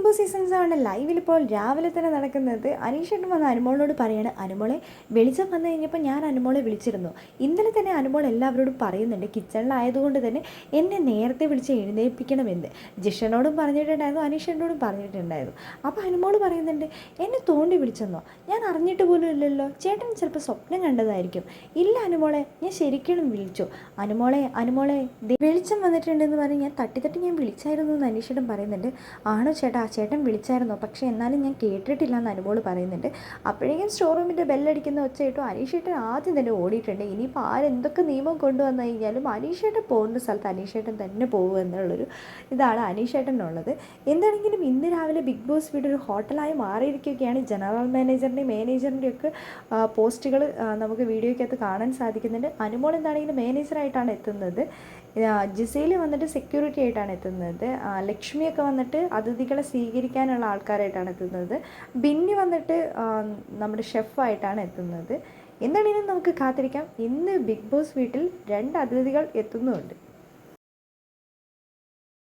Boss season 7 ലൈവിൽ ഇപ്പോൾ രാവിലെ തന്നെ നടക്കുന്നത്. അനീഷേട്ടൻ വന്ന് അനുമോളോട് പറയാണ്, അനുമോളെ വെളിച്ചം വന്നു കഴിഞ്ഞപ്പോൾ ഞാൻ അനുമോളെ വിളിച്ചിരുന്നു. ഇന്നലെ തന്നെ അനുമോൾ എല്ലാവരോടും പറയുന്നുണ്ട്, കിച്ചണിലായതുകൊണ്ട് തന്നെ എന്നെ നേരത്തെ വിളിച്ച് എഴുന്നേൽപ്പിക്കണമെന്ന്. ജിഷനോടും പറഞ്ഞിട്ടുണ്ടായിരുന്നു, അനീഷേട്ടനോടും പറഞ്ഞിട്ടുണ്ടായിരുന്നു. അപ്പോൾ അനുമോൾ പറയുന്നുണ്ട്, എന്നെ തോണ്ടി വിളിച്ചെന്നോ? ഞാൻ അറിഞ്ഞിട്ട് പോലും ഇല്ലല്ലോ. ചേട്ടൻ ചിലപ്പോൾ സ്വപ്നം കണ്ടതായിരിക്കും. ഇല്ല അനുമോളെ, ഞാൻ ശരിക്കും വിളിച്ചു. അനുമോളെ വെളിച്ചം വന്നിട്ടുണ്ടെന്ന് പറഞ്ഞ് ഞാൻ തട്ടി ഞാൻ വിളിച്ചായിരുന്നു എന്ന് അനീഷേട്ടൻ പറയുന്നുണ്ട്. ആണോ ചേട്ടാ, ചേട്ടൻ വിളിച്ചായിരുന്നോ? പക്ഷേ എന്നാലും ഞാൻ കേട്ടിട്ടില്ല എന്ന് അനുമോൾ പറയുന്നുണ്ട്. അപ്പോഴേക്കും സ്റ്റോർ റൂമിൻ്റെ ബെല്ലടിക്കുന്ന ഒച്ച കേട്ടു. അനീഷേട്ടൻ ആദ്യം തന്നെ ഓടിയിട്ടുണ്ട്. ഇനിയിപ്പോൾ ആരെന്തൊക്കെ നിയമം കൊണ്ടുവന്നു കഴിഞ്ഞാലും അനീഷേട്ടൻ പോകുന്ന സ്ഥലത്ത് അനീഷേട്ടൻ തന്നെ പോകുക എന്നുള്ളൊരു ഇതാണ് അനീഷേട്ടനുള്ളത്. എന്താണെങ്കിലും ഇന്ന് രാവിലെ ബിഗ് ബോസ് വീട് ഒരു ഹോട്ടലായി മാറിയിരിക്കുകയാണ്. ജനറൽ മാനേജറിൻ്റെ ഒക്കെ പോസ്റ്റുകൾ നമുക്ക് വീഡിയോയ്ക്കകത്ത് കാണാൻ സാധിക്കുന്നുണ്ട്. അനുമോൾ എന്താണെങ്കിലും മാനേജറായിട്ടാണ് എത്തുന്നത്. ജിസയിൽ വന്നിട്ട് സെക്യൂരിറ്റി ആയിട്ടാണ് എത്തുന്നത്. ലക്ഷ്മിയൊക്കെ വന്നിട്ട് അതിഥികളെ സ്വീകരിക്കാനുള്ള ആൾക്കാരായിട്ടാണ് എത്തുന്നത്. ബിന്നി വന്നിട്ട് നമ്മുടെ ഷെഫായിട്ടാണ് എത്തുന്നത്. എന്താണെങ്കിലും നമുക്ക് കാത്തിരിക്കാം. ഇന്ന് ബിഗ് ബോസ് വീട്ടിൽ 2 അതിഥികൾ എത്തുന്നുമുണ്ട്.